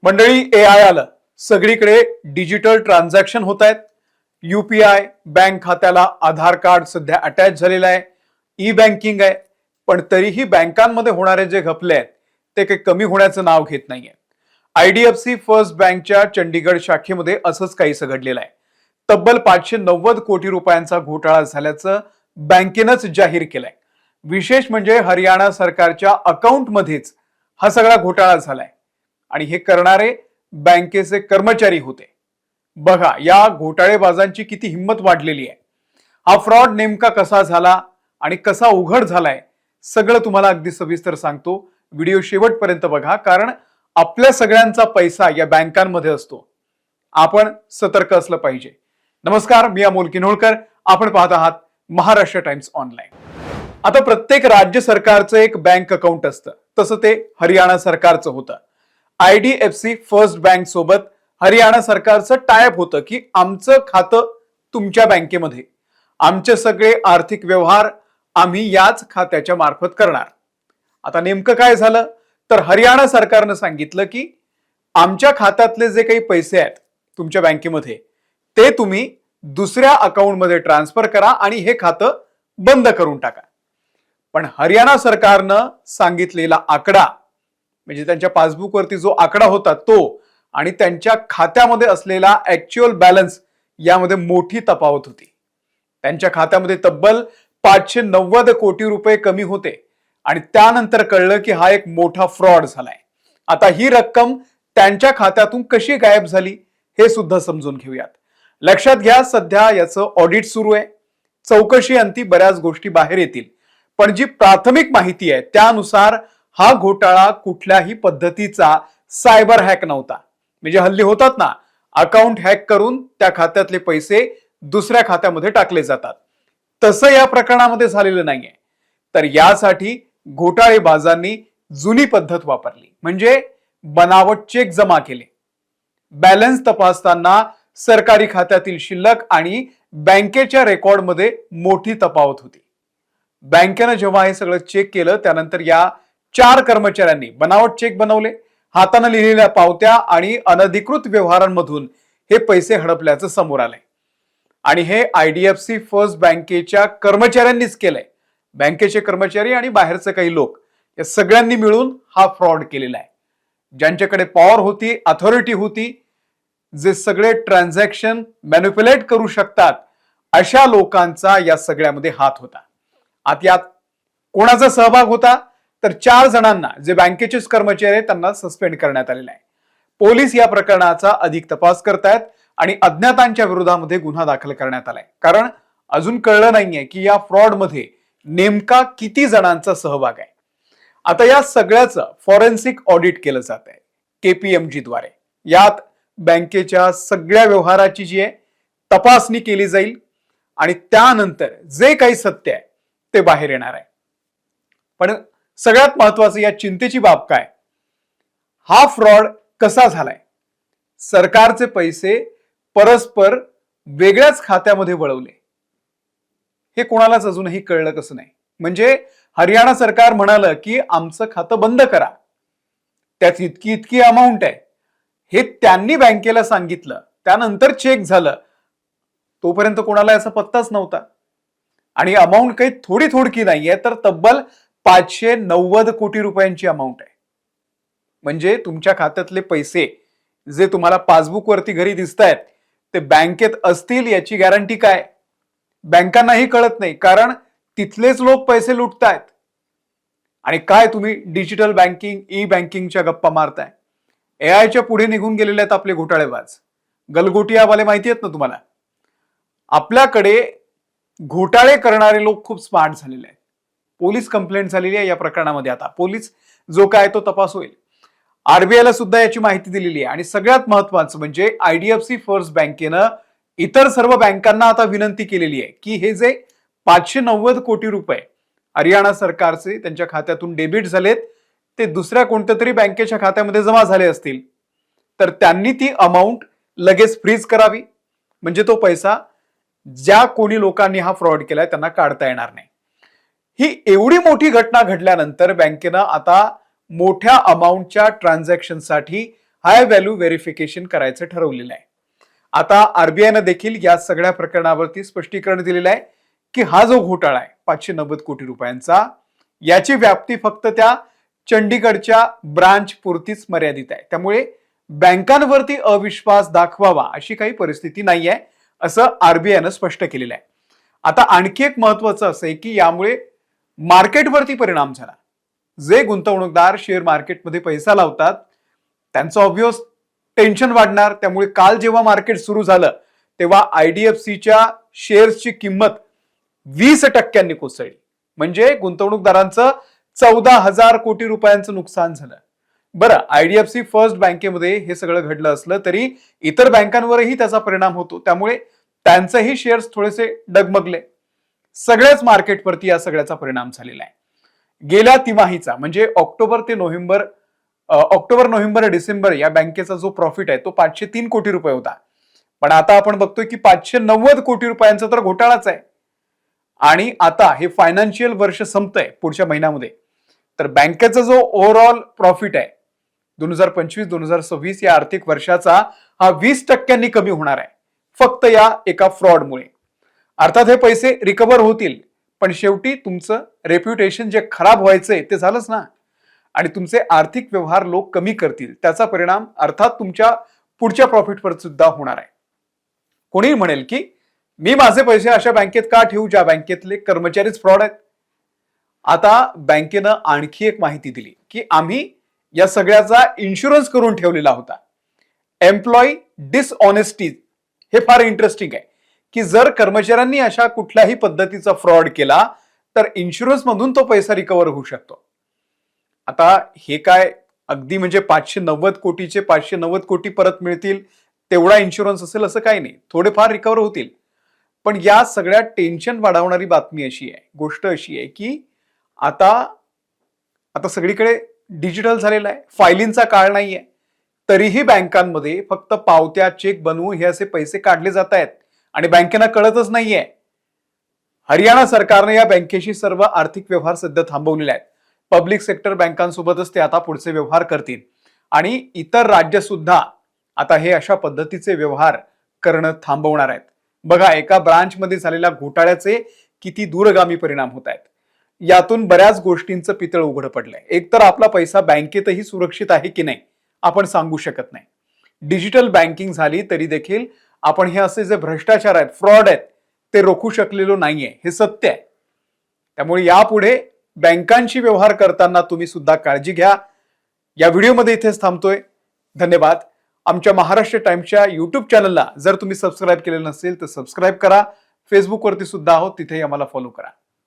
मंडळी, एआय आलं, सगळीकडे डिजिटल ट्रान्झॅक्शन होत आहेत. यूपीआय, बँक खात्याला आधार कार्ड सध्या अटॅच झालेलं आहे, ई बँकिंग आहे. पण तरीही बँकांमध्ये होणारे जे घपले आहेत ते काही कमी होण्याचं नाव घेत नाहीये. आयडीएफसी फर्स्ट बँकच्या चंडीगड शाखेमध्ये असंच काहीसं घडलेलं आहे. तब्बल 590 कोटी रुपयांचा घोटाळा झाल्याचं बँकेनंच जाहीर केलंय. विशेष म्हणजे हरियाणा सरकारच्या अकाउंटमध्येच हा सगळा घोटाळा झालाय आणि हे करणारे बँकेचे कर्मचारी होते. बघा, या घोटाळेबाजांची किती हिंमत वाढलेली आहे. हा फ्रॉड नेमका कसा झाला आणि कसा उघड झालाय सगळं तुम्हाला अगदी सविस्तर सांगतो. व्हिडिओ शेवटपर्यंत बघा, कारण आपल्या सगळ्यांचा पैसा या बँकांमध्ये असतो. आपण सतर्क असलं पाहिजे. नमस्कार, मी अमोल किन्होळकर. आपण पाहत आहात महाराष्ट्र टाइम्स ऑनलाईन. आता प्रत्येक राज्य सरकारचं एक बँक अकाउंट असतं, तसं ते हरियाणा सरकारचं होतं. आयडीएफसी फर्स्ट बँक सोबत हरियाणा सरकारचं टायअप होतं की आमचं खातं तुमच्या बँकेमध्ये, आमचे सगळे आर्थिक व्यवहार आम्ही याच खात्याच्या मार्फत करणार. आता नेमकं काय झालं तर हरियाणा सरकारनं सांगितलं की आमच्या खात्यातले जे काही पैसे आहेत तुमच्या बँकेमध्ये ते तुम्ही दुसऱ्या अकाउंटमध्ये ट्रान्सफर करा आणि हे खातं बंद करून टाका. पण हरियाणा सरकारनं सांगितलेला आकडा, म्हणजे त्यांच्या पासबुकवरती जो आकडा होता तो आणि त्यांच्या खात्यामध्ये असलेला ऍक्च्युअल बॅलन्स यामध्ये मोठी तफावत होती. त्यांच्या खात्यामध्ये तब्बल 590 कोटी रुपये कमी होते आणि त्यानंतर कळलं की हा एक मोठा फ्रॉड झालाय. आता ही रक्कम त्यांच्या खात्यातून कशी गायब झाली हे सुद्धा समजून घेऊयात. लक्षात घ्या, सध्या याचं ऑडिट सुरू आहे. चौकशी अंती बऱ्याच गोष्टी बाहेर येतील. पण जी प्राथमिक माहिती आहे त्यानुसार हा घोटाळा कुठल्याही पद्धतीचा सायबर हॅक नव्हता. म्हणजे हल्ली होतात ना, अकाउंट हॅक करून त्या खात्यातले पैसे दुसऱ्या खात्यामध्ये टाकले जातात, तसं या प्रकरणामध्ये झालेलं नाहीये. तर यासाठी घोटाळेबाजांनी जुनी पद्धत वापरली, म्हणजे बनावट चेक जमा केले. बॅलन्स तपासताना सरकारी खात्यातील शिल्लक आणि बँकेच्या रेकॉर्डमध्ये मोठी तफावत होती. बँकेनं जेव्हा हे सगळं चेक केलं त्यानंतर या 4 कर्मचाऱ्यांनी बनावट चेक बनवले, हाताने लिहिलेल्या पावत्या आणि अनधिकृत व्यवहारांमधून हे पैसे हडपल्याचं समोर आलंय. आणि हे आयडीएफसी फर्स्ट बँकेच्या कर्मचाऱ्यांनीच केलंय. बँकेचे कर्मचारी आणि बाहेरचे काही लोक या सगळ्यांनी मिळून हा फ्रॉड केलेला आहे. ज्यांच्याकडे पॉवर होती, अथॉरिटी होती, जे सगळे ट्रान्झॅक्शन मॅनिप्युलेट करू शकतात, अशा लोकांचा या सगळ्यामध्ये हात होता. आता यात कोणाचा सहभाग होता तर 4 जणांना, जे बँकेचेच कर्मचारी आहेत, त्यांना सस्पेंड करण्यात आलेला आहे. पोलीस या प्रकरणाचा अधिक तपास करतायत आणि अज्ञातांच्या विरोधामध्ये गुन्हा दाखल करण्यात आलाय. कारण अजून कळलं नाहीये की या फ्रॉड मध्ये नेमका किती जणांचा सहभाग आहे. आता या सगळ्याचं फॉरेन्सिक ऑडिट केलं जात आहे KPMG द्वारे. यात बँकेच्या सगळ्या व्यवहाराची जी आहे तपासणी केली जाईल आणि त्यानंतर जे काही सत्य आहे ते बाहेर येणार आहे. पण सगळ्यात महत्वाचं, या चिंतेची बाब काय, हा फ्रॉड कसा झालाय. सरकारचे पैसे परस्पर वेगळ्याच खात्यामध्ये वळवले, हे कोणालाच अजूनही कळलं कसं नाही. म्हणजे हरियाणा सरकार म्हणालं की आमचं खातं बंद करा, त्यात इतकी इतकी अमाऊंट आहे, हे त्यांनी बँकेला सांगितलं. त्यानंतर चेक झालं, तोपर्यंत कोणाला याचा पत्ताच नव्हता. आणि अमाऊंट काही थोडी थोडकी नाहीये, तर तब्बल 590 कोटी रुपयांची अमाऊंट आहे. म्हणजे तुमच्या खात्यातले पैसे जे तुम्हाला पासबुक वरती घरी दिसतायत ते बँकेत असतील याची गॅरंटी काय? बँकांनाही कळत नाही, कारण तिथलेच लोक पैसे लुटतायत. आणि काय तुम्ही डिजिटल बँकिंग, ई बँकिंगच्या गप्पा मारताय. एआयच्या पुढे निघून गेलेले आहेत आपले घोटाळेबाज. गलगोटियावाले माहिती आहेत ना तुम्हाला. आपल्याकडे घोटाळे करणारे लोक खूप स्मार्ट झालेले आहेत. पोलीस कंप्लेंट झालेली आहे या प्रकरणामध्ये. आता पोलीस जो काय तो तपास होईल. आरबीआयला सुद्धा याची माहिती दिलेली आहे. आणि सगळ्यात महत्वाचं म्हणजे आयडीएफसी फर्स्ट बँकेनं इतर सर्व बँकांना आता विनंती केलेली आहे की हे जे 590 कोटी रुपये हरियाणा सरकारचे त्यांच्या खात्यातून डेबिट झालेत ते दुसऱ्या कोणत्या तरी बँकेच्या खात्यामध्ये जमा झाले असतील, तर त्यांनी ती अमाऊंट लगेच फ्रीज करावी. म्हणजे तो पैसा ज्या कोणी लोकांनी हा फ्रॉड केलाय त्यांना काढता येणार नाही. ही एवढी मोठी घटना घडल्यानंतर बँकेनं आता मोठ्या अमाऊंटच्या ट्रान्झॅक्शनसाठी हाय व्हॅल्यू व्हेरिफिकेशन करायचं ठरवलेलं आहे. आता आरबीआयनं देखील या सगळ्या प्रकरणावरती स्पष्टीकरण दिलेलं आहे की हा जो घोटाळा आहे 590 कोटी रुपयांचा, याची व्याप्ती फक्त त्या चंडीगडच्या ब्रांच पुरतीच मर्यादित आहे. त्यामुळे बँकांवरती अविश्वास दाखवावा अशी काही परिस्थिती नाहीये, असं आरबीआयनं स्पष्ट केलेलं आहे. आता आणखी एक महत्वाचं असं आहे की यामुळे मार्केटवरती परिणाम झाला. जे गुंतवणूकदार शेअर मार्केटमध्ये पैसा लावतात त्यांचं ऑब्व्हियस टेन्शन वाढणार. त्यामुळे काल जेव्हा मार्केट सुरू झालं तेव्हा आयडीएफसीच्या शेअर्सची किंमत 20% कोसळली. म्हणजे गुंतवणूकदारांचं 14,000 कोटी रुपयांचं नुकसान झालं. बरं, आयडीएफसी फर्स्ट बँकेमध्ये हे सगळं घडलं असलं तरी इतर बँकांवरही त्याचा परिणाम होतो. त्यामुळे त्यांचेही शेअर्स थोडेसे डगमगले. सगळ्याच मार्केटवरती या सगळ्याचा परिणाम झालेला आहे. गेल्या तिमाहीचा म्हणजे ऑक्टोबर नोव्हेंबर डिसेंबर या बँकेचा जो प्रॉफिट आहे तो 503 कोटी रुपये होता. पण आता आपण बघतोय की 590 कोटी रुपयांचा तर घोटाळाच आहे. आणि आता हे फायनान्शियल वर्ष संपतंय पुढच्या महिन्यामध्ये, तर बँकेचा जो ओव्हरऑल प्रॉफिट आहे 2025-2026 या आर्थिक वर्षाचा हा 20% कमी होणार आहे, फक्त या एका फ्रॉडमुळे. अर्थात हे पैसे रिकव्हर होतील, पण शेवटी तुमचं रेप्युटेशन जे खराब व्हायचंय ते झालंच ना. आणि तुमचे आर्थिक व्यवहार लोक कमी करतील, त्याचा परिणाम अर्थात तुमच्या पुढच्या प्रॉफिटवर सुद्धा होणार आहे. कोणी म्हणेल की मी माझे पैसे अशा बँकेत का ठेवू ज्या बँकेतले कर्मचारीच फ्रॉड आहेत. आता बँकेनं आणखी एक माहिती दिली की आम्ही या सगळ्याचा इन्शुरन्स करून ठेवलेला होता. एम्प्लॉई डिसऑनेस्टी हे फार इंटरेस्टिंग आहे की जर कर्मचाऱ्यांनी अशा कुठल्याही पद्धतीचा फ्रॉड केला तर इन्शुरन्स मधून तो पैसा रिकव्हर होऊ शकतो. आता हे काय अगदी म्हणजे 590 कोटीचे 590 कोटी परत मिळतील तेवढा इन्शुरन्स असेल असं काही नाही, थोडेफार रिकव्हर होतील. पण या सगळ्या टेन्शन वाढवणारी बातमी अशी आहे, गोष्ट अशी आहे की आता सगळीकडे डिजिटल झालेलं आहे, फायलिंगचा काळ नाहीये, तरीही बँकांमध्ये फक्त पावत्या चेक बनवून हे असे पैसे काढले जात आहेत आणि बँकेला कळतच नाहीये. हरियाणा सरकारने या बँकेशी सर्व आर्थिक व्यवहार सध्या थांबवलेले आहेत. पब्लिक सेक्टर बँकांसोबतच ते आता पुढचे व्यवहार करतील आणि इतर राज्य सुद्धा आता हे अशा पद्धतीचे व्यवहार करणं थांबवणार आहेत. बघा, एका ब्रांचमध्ये झालेल्या घोटाळ्याचे किती दूरगामी परिणाम होत आहेत. यातून बऱ्याच गोष्टींचं पितळ उघड पडलंय. एकतर आपला पैसा बँकेतही सुरक्षित आहे की नाही आपण सांगू शकत नाही. डिजिटल बँकिंग झाली तरी देखील आपण हे असे जे भ्रष्टाचार आहेत, फ्रॉड आहेत, ते रोखू शकलेलो नाहीये, हे सत्य आहे. त्यामुळे यापुढे बँकांशी व्यवहार करताना तुम्ही सुद्धा काळजी घ्या. या व्हिडिओमध्ये इथेच थांबतोय. धन्यवाद. आमच्या महाराष्ट्र टाइम्सच्या युट्यूब चॅनलला जर तुम्ही सबस्क्राईब केलेलं नसेल तर सबस्क्राईब करा. फेसबुकवरती सुद्धा आहोत, तिथेही आम्हाला फॉलो करा.